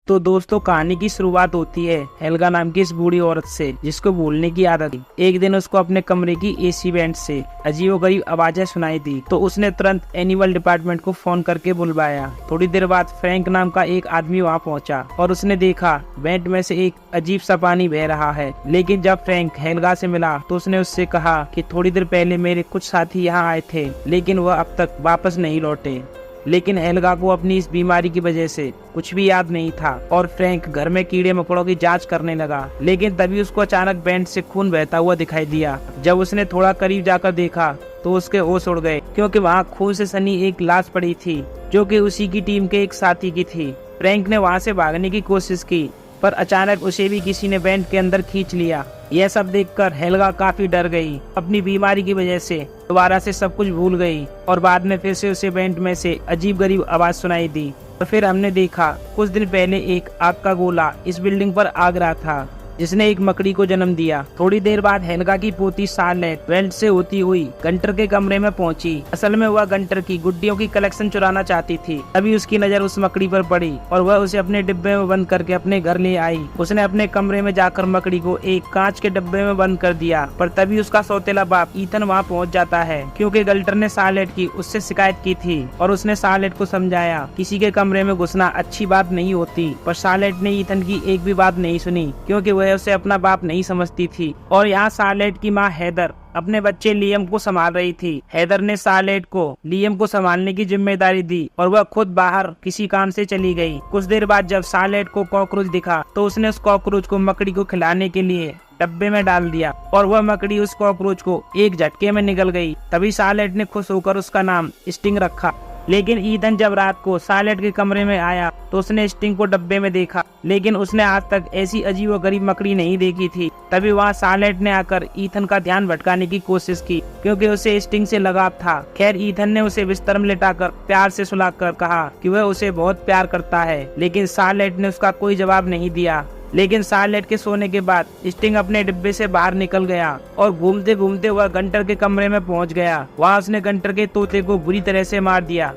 तो दोस्तों कहानी की शुरुआत होती है हेल्गा नाम की इस बूढ़ी औरत से, जिसको भूलने की आदत थी। एक दिन उसको अपने कमरे की एसी वेंट से अजीबोगरीब आवाजें सुनाई दी, तो उसने तुरंत एनिमल डिपार्टमेंट को फोन करके बुलवाया। थोड़ी देर बाद फ्रैंक नाम का एक आदमी वहां पहुंचा और उसने देखा वेंट में से एक अजीब सा पानी बह रहा है। लेकिन जब फ्रैंक हेल्गा से मिला तो उसने उससे कहा कि थोड़ी देर पहले मेरे कुछ साथी यहाँ आए थे, लेकिन वह अब तक वापस नहीं लौटे। लेकिन हेल्गा को अपनी इस बीमारी की वजह से कुछ भी याद नहीं था और फ्रैंक घर में कीड़े मकोड़ों की जांच करने लगा। लेकिन तभी उसको अचानक वेंट से खून बहता हुआ दिखाई दिया। जब उसने थोड़ा करीब जाकर देखा तो उसके होश उड़ गए, क्योंकि वहाँ खून से सनी एक लाश पड़ी थी जो कि उसी की टीम के एक साथी की थी। फ्रैंक ने वहाँ से भागने की कोशिश की, पर अचानक उसे भी किसी ने वेंट के अंदर खींच लिया। यह सब देखकर हेल्गा काफी डर गई। अपनी बीमारी की वजह से दोबारा से सब कुछ भूल गई और बाद में फिर से उसे वेंट में से अजीब गरीब आवाज सुनाई दी। और फिर हमने देखा कुछ दिन पहले एक आग का गोला इस बिल्डिंग पर आग रहा था, जिसने एक मकड़ी को जन्म दिया। थोड़ी देर बाद हेल्गा की पोती शार्लेट वेंट से होती हुई गंटर के कमरे में पहुंची। असल में वह गंटर की गुड्डियों की कलेक्शन चुराना चाहती थी। तभी उसकी नजर उस मकड़ी पर पड़ी और वह उसे अपने डिब्बे में बंद करके अपने घर ले आई। उसने अपने कमरे में जाकर मकड़ी को एक कांच के डिब्बे में बंद कर दिया, पर तभी उसका सौतेला बाप ईथन वहाँ पहुँच जाता है, क्योंकि गंटर ने शार्लेट की उससे शिकायत की थी और उसने शार्लेट को समझाया किसी के कमरे में घुसना अच्छी बात नहीं होती। पर शार्लेट ने ईथन की एक भी बात नहीं सुनी, क्योंकि वह उसे अपना बाप नहीं समझती थी। और यहाँ शार्लेट की माँ हेदर अपने बच्चे लियम को संभाल रही थी। हेदर ने शार्लेट को लियम को संभालने की जिम्मेदारी दी और वह खुद बाहर किसी काम से चली गई। कुछ देर बाद जब शार्लेट को कॉकरोच दिखा तो उसने उस कॉकरोच को मकड़ी को खिलाने के लिए डब्बे में डाल दिया और वह मकड़ी उस कॉकरोच को एक झटके में निगल गई। तभी शार्लेट ने खुश होकर उसका नाम स्टिंग रखा। लेकिन ईथन जब रात को शार्लेट के कमरे में आया तो उसने स्टिंग को डब्बे में देखा, लेकिन उसने आज तक ऐसी अजीब व गरीब मकड़ी नहीं देखी थी। तभी वहाँ शार्लेट ने आकर ईथन का ध्यान भटकाने की कोशिश की, क्योंकि उसे स्टिंग से लगाव था। खैर ईथन ने उसे बिस्तर में लेटाकर प्यार से सुलाकर कहा कि वह उसे बहुत प्यार करता है, लेकिन शार्लेट ने उसका कोई जवाब नहीं दिया। लेकिन शार्लेट के सोने के बाद स्टिंग अपने डिब्बे से बाहर निकल गया और घूमते घूमते वह गंटर के कमरे में पहुंच गया। वहां उसने गंटर के तोते को बुरी तरह से मार दिया।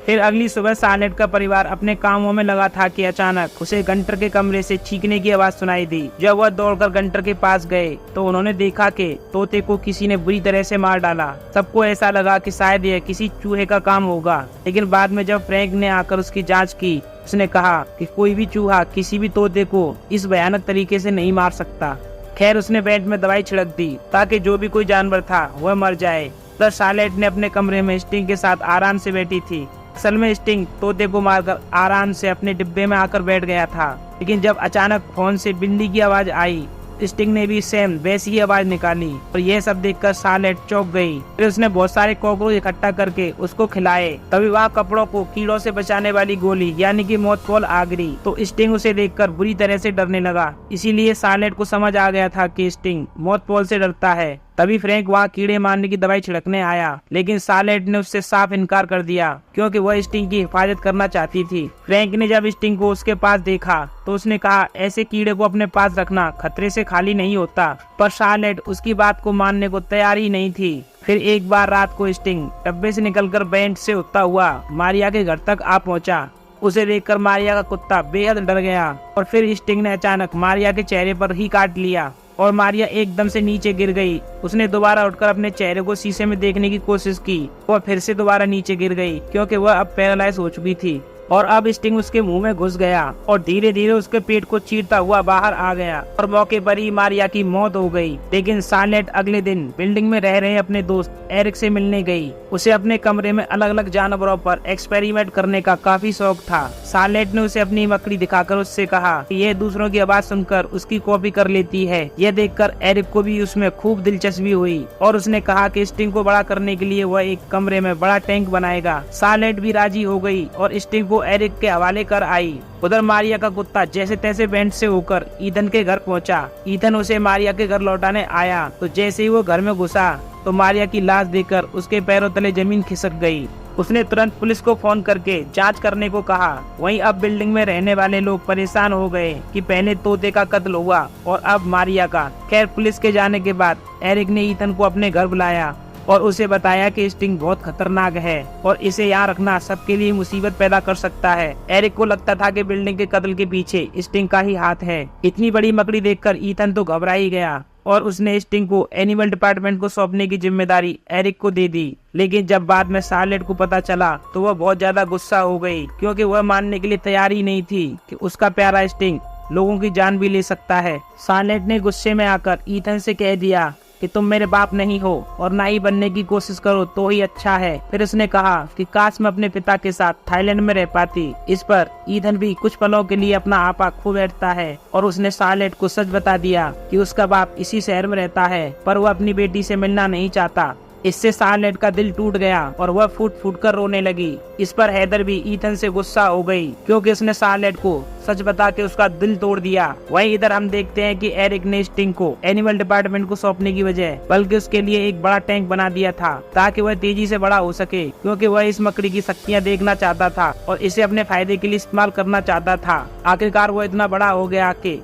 फिर अगली सुबह शार्लेट का परिवार अपने कामों में लगा था कि अचानक उसे गंटर के कमरे से चीखने की आवाज सुनाई दी। जब वह दौड़कर गंटर के पास गए तो उन्होंने देखा कि तोते को किसी ने बुरी तरह से मार डाला। सबको ऐसा लगा कि शायद यह किसी चूहे का काम होगा, लेकिन बाद में जब फ्रैंक ने आकर उसकी जांच की, उसने कहा कि कोई भी चूहा किसी भी तोते को इस भयानक तरीके से नहीं मार सकता। खैर उसने वेंट में दवाई छिड़क दी ताकि जो भी कोई जानवर था वह मर जाए। तब शार्लेट ने अपने कमरे में स्टिंग के साथ आराम से बैठी थी। असल में स्टिंग तोते को मारकर आराम से अपने डिब्बे में आकर बैठ गया था, लेकिन जब अचानक फोन से बिल्ली की आवाज आई, स्टिंग ने भी सेम वैसी ही आवाज निकाली और यह सब देखकर शार्लेट चौंक गई। फिर उसने बहुत सारे कॉकरोच इकट्ठा करके उसको खिलाए। तभी वहाँ कपड़ों को कीड़ों से बचाने वाली गोली यानी कि मॉथबॉल आ गिरी, तो स्टिंग उसे देखकर बुरी तरह से डरने लगा। इसीलिए शार्लेट को समझ आ गया था कि स्टिंग मॉथबॉल से डरता है। तभी फ्रैंक वहाँ कीड़े मारने की दवाई छिड़कने आया, लेकिन शार्लेट ने उससे साफ इनकार कर दिया, क्योंकि वह स्टिंग की हिफाजत करना चाहती थी। फ्रैंक ने जब स्टिंग को उसके पास देखा तो उसने कहा ऐसे कीड़े को अपने पास रखना खतरे से खाली नहीं होता। पर शार्लेट उसकी बात को मानने को तैयार ही नहीं थी। फिर एक बार रात को स्टिंग डब्बे से निकलकर वेंट से उड़ता हुआ मारिया के घर तक आ पहुंचा। उसे देखकर मारिया का कुत्ता बेहद डर गया और फिर स्टिंग ने अचानक मारिया के चेहरे पर ही काट लिया और मारिया एकदम से नीचे गिर गई। उसने दोबारा उठकर अपने चेहरे को शीशे में देखने की कोशिश की। वह फिर से दोबारा नीचे गिर गई, क्योंकि वह अब पैरालाइज हो चुकी थी और अब स्टिंग उसके मुंह में घुस गया और धीरे धीरे उसके पेट को चीरता हुआ बाहर आ गया और मौके पर ही मारिया की मौत हो गई। लेकिन शार्लेट अगले दिन बिल्डिंग में रह रहे अपने दोस्त एरिक से मिलने गई। उसे अपने कमरे में अलग अलग जानवरों पर एक्सपेरिमेंट करने का काफी शौक था। शार्लेट ने उसे अपनी मकड़ी दिखाकर उससे कहा कि यह दूसरों की आवाज सुनकर उसकी कॉपी कर लेती है। यह देखकर एरिक को भी उसमें खूब दिलचस्पी हुई और उसने कहा कि स्टिंग को बड़ा करने के लिए वह एक कमरे में बड़ा टैंक बनाएगा। शार्लेट भी राजी हो गई और स्टिंग को एरिक के हवाले कर आई। उधर मारिया का कुत्ता जैसे तैसे वेंट से होकर ईथन के घर पहुंचा। ईथन उसे मारिया के घर लौटाने आया, तो जैसे ही वो घर में घुसा तो मारिया की लाश देखकर उसके पैरों तले जमीन खिसक गई। उसने तुरंत पुलिस को फोन करके जांच करने को कहा। वहीं अब बिल्डिंग में रहने वाले लोग परेशान हो गए कि पहले तोते का कत्ल हुआ और अब मारिया का। खैर पुलिस के जाने के बाद एरिक ने ईथन को अपने घर बुलाया और उसे बताया कि स्टिंग बहुत खतरनाक है और इसे यहाँ रखना सबके लिए मुसीबत पैदा कर सकता है। एरिक को लगता था कि बिल्डिंग के कत्ल के पीछे स्टिंग का ही हाथ है। इतनी बड़ी मकड़ी देखकर ईथन तो घबरा ही गया और उसने स्टिंग को एनिमल डिपार्टमेंट को सौंपने की जिम्मेदारी एरिक को दे दी। लेकिन जब बाद में शार्लेट को पता चला तो वह बहुत ज्यादा गुस्सा हो गई, क्योंकि वह मानने के लिए तैयार ही नहीं थी कि उसका प्यारा स्टिंग लोगों की जान भी ले सकता है। शार्लेट ने गुस्से में आकर ईथन से कह दिया कि तुम मेरे बाप नहीं हो और ना ही बनने की कोशिश करो तो ही अच्छा है। फिर उसने कहा कि काश मैं अपने पिता के साथ थाईलैंड में रह पाती। इस पर ईथन भी कुछ पलों के लिए अपना आपा खो बैठता है और उसने शार्लेट को सच बता दिया कि उसका बाप इसी शहर में रहता है, पर वो अपनी बेटी से मिलना नहीं चाहता। इससे शार्लेट का दिल टूट गया और वह फूट फूट कर रोने लगी। इस पर हेदर भी ईथन से गुस्सा हो गई, क्योंकि उसने शार्लेट को सच बता के उसका दिल तोड़ दिया। वहीं इधर हम देखते हैं कि एरिक ने स्टिंग को एनिमल डिपार्टमेंट को सौंपने की बजाय बल्कि उसके लिए एक बड़ा टैंक बना दिया था, ताकि वह तेजी से बड़ा हो सके, क्योंकि वह इस मकड़ी की शक्तियाँ देखना चाहता था और इसे अपने फायदे के लिए इस्तेमाल करना चाहता था। आखिरकार वो इतना बड़ा हो गया कि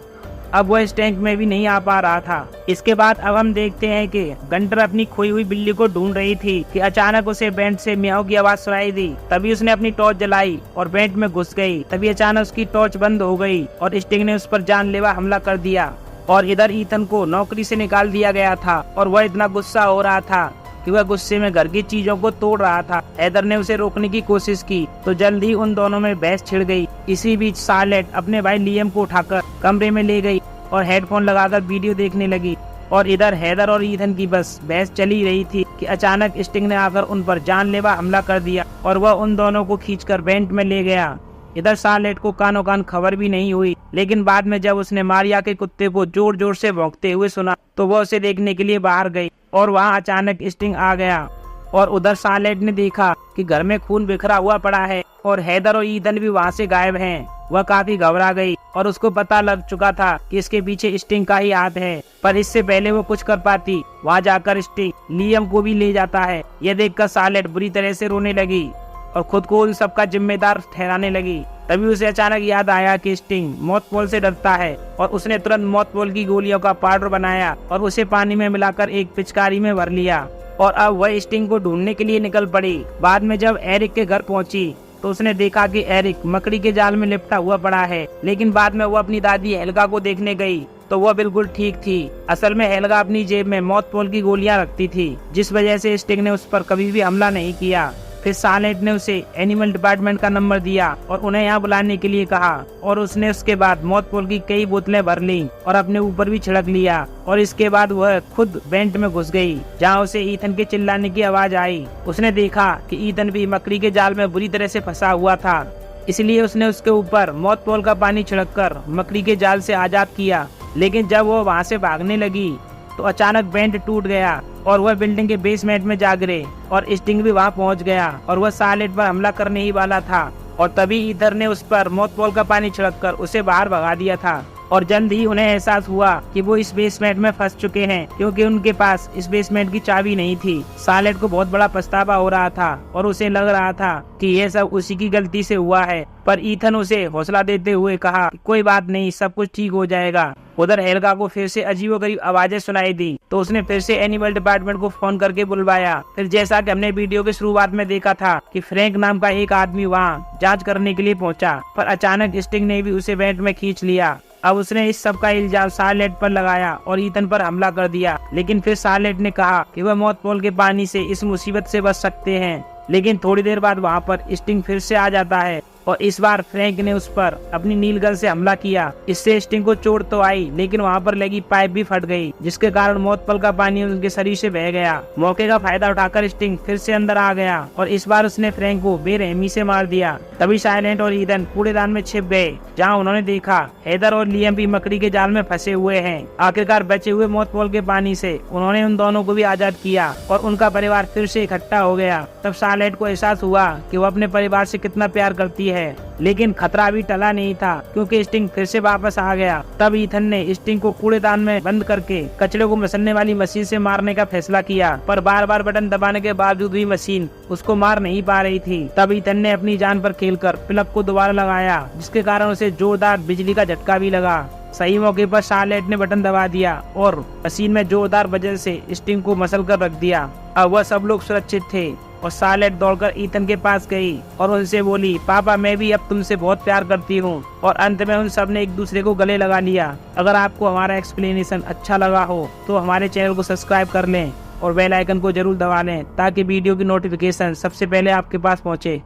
अब वह इस टैंक में भी नहीं आ पा रहा था। इसके बाद अब हम देखते हैं कि गंटर अपनी खोई हुई बिल्ली को ढूंढ रही थी कि अचानक उसे बेंट से म्याऊ की आवाज सुनाई दी। तभी उसने अपनी टॉर्च जलाई और बेंट में घुस गई। तभी अचानक उसकी टॉर्च बंद हो गई और स्टिंग ने उस पर जानलेवा हमला कर दिया। और इधर ईथन को नौकरी से निकाल दिया गया था और वह इतना गुस्सा हो रहा था कि वह गुस्से में घर की चीजों को तोड़ रहा था। हेदर ने उसे रोकने की कोशिश की तो जल्द ही उन दोनों में बहस छिड़ गई। इसी बीच शार्लेट अपने भाई लियम को उठाकर कमरे में ले गई और हेडफोन लगाकर वीडियो देखने लगी। और इधर हेदर और ईथन की बस बहस चली रही थी कि अचानक स्टिंग ने आकर उन पर जानलेवा हमला कर दिया और वह उन दोनों को खींचकर बेंट में ले गया। इधर शार्लेट को कानों कान खबर भी नहीं हुई, लेकिन बाद में जब उसने मारिया के कुत्ते को जोर जोर से भौंकते हुए सुना तो वह उसे देखने के लिए बाहर गई और वहाँ अचानक स्टिंग आ गया। और उधर शार्लेट ने देखा कि घर में खून बिखरा हुआ पड़ा है और हेदर और ईथन भी वहाँ से गायब हैं। वह काफी घबरा गई और उसको पता लग चुका था कि इसके पीछे स्टिंग का ही हाथ है, पर इससे पहले वो कुछ कर पाती वहाँ जाकर स्टिंग लियम को भी ले जाता है। यह देखकर शार्लेट बुरी तरह से रोने लगी और खुद को उन सबका जिम्मेदार ठहराने लगी। तभी उसे अचानक याद आया कि स्टिंग मौतपोल से डरता है और उसने तुरंत मौतपोल की गोलियों का पाउडर बनाया और उसे पानी में मिलाकर एक पिचकारी में भर लिया और अब वह स्टिंग को ढूंढने के लिए निकल पड़ी। बाद में जब एरिक के घर पहुंची तो उसने देखा कि एरिक मकड़ी के जाल में लिपटा हुआ पड़ा है, लेकिन बाद में वो अपनी दादी हेल्गा को देखने गई तो वह बिल्कुल ठीक थी। असल में हेल्गा अपनी जेब में मौतपोल की गोलियां रखती थी, जिस वजह से स्टिंग ने उस पर कभी भी हमला नहीं किया। फिर शार्लेट ने उसे एनिमल डिपार्टमेंट का नंबर दिया और उन्हें यहाँ बुलाने के लिए कहा और उसने उसके बाद मौतपोल की कई बोतलें भर ली और अपने ऊपर भी छिड़क लिया और इसके बाद वह खुद बेंट में घुस गई, जहाँ उसे ईथन के चिल्लाने की आवाज आई। उसने देखा कि ईथन भी मकड़ी के जाल में बुरी तरह से फंसा हुआ था, इसलिए उसने उसके ऊपर मौतपोल का पानी छिड़ककर मकड़ी के जाल से आजाद किया। लेकिन जब वो वहाँ से भागने लगी तो अचानक बेंट टूट गया और वह बिल्डिंग के बेसमेंट में जा गिरे और स्टिंग भी वहां पहुंच गया और वह शार्लेट पर हमला करने ही वाला था। और तभी ईथर ने उस पर मौतपोल का पानी छिड़ककर उसे बाहर भगा दिया था और जल्द ही उन्हें एहसास हुआ कि वो इस बेसमेंट में फंस चुके हैं, क्योंकि उनके पास इस बेसमेंट की चाबी नहीं थी। शार्लेट को बहुत बड़ा पछतावा हो रहा था और उसे लग रहा था कि यह सब उसी की गलती से हुआ है, पर ईथन उसे हौसला देते हुए कहा कि कोई बात नहीं, सब कुछ ठीक हो जाएगा। उधर हेल्गा को फिर से अजीबोगरीब आवाजें सुनाई दी तो उसने फिर से एनिमल डिपार्टमेंट को फोन करके बुलवाया। फिर जैसा कि हमने वीडियो के शुरुआत में देखा था कि फ्रैंक नाम का एक आदमी वहाँ जांच करने के लिए पहुंचा, पर अचानक स्टिंग ने भी उसे बेंट में खींच लिया। अब उसने इस सब का इल्जाम शार्लेट पर लगाया और ईथन पर हमला कर दिया। लेकिन फिर शार्लेट ने कहा कि वह मौतपोल के पानी से इस मुसीबत से बच सकते हैं। लेकिन थोड़ी देर बाद वहाँ पर स्टिंग फिर से आ जाता है और इस बार फ्रैंक ने उस पर अपनी नील गन से हमला किया। इससे स्टिंग को चोट तो आई, लेकिन वहाँ पर लगी पाइप भी फट गई, जिसके कारण मौतपोल का पानी उनके शरीर से बह गया। मौके का फायदा उठाकर स्टिंग फिर से अंदर आ गया और इस बार उसने फ्रैंक को बेरहमी से मार दिया। तभी शार्लेट और ईथन कूड़ेदान में छिप गए, जहाँ उन्होंने देखा हेदर और लियम भी मकड़ी के जाल में फंसे हुए हैं। आखिरकार बचे हुए मौतपोल के पानी से उन्होंने उन दोनों को भी आजाद किया और उनका परिवार फिर से इकट्ठा हो गया। तब शार्लेट को एहसास हुआ कि वो अपने परिवार से कितना प्यार करती है। लेकिन खतरा अभी टला नहीं था, क्योंकि स्टिंग फिर से वापस आ गया। तब ईथन ने स्टिंग को कूड़ेदान में बंद करके कचरे को मसलने वाली मशीन से मारने का फैसला किया, पर बार बार बटन दबाने के बावजूद भी मशीन उसको मार नहीं पा रही थी। तब ईथन ने अपनी जान पर खेलकर प्लग को दोबारा लगाया, जिसके कारण उसे जोरदार बिजली का झटका भी लगा। सही मौके पर शार्लेट ने बटन दबा दिया और मशीन में जोरदार वजन से स्टिंग को मसल कर रख दिया। अब वह सब लोग सुरक्षित थे और शार्लेट दौड़कर ईथन के पास गई और उनसे बोली, पापा मैं भी अब तुमसे बहुत प्यार करती हूँ। और अंत में उन सब ने एक दूसरे को गले लगा लिया। अगर आपको हमारा एक्सप्लेनेशन अच्छा लगा हो तो हमारे चैनल को सब्सक्राइब कर लें और बेल आइकन को जरूर दबा लें ताकि वीडियो की नोटिफिकेशन सबसे पहले आपके पास पहुँचे।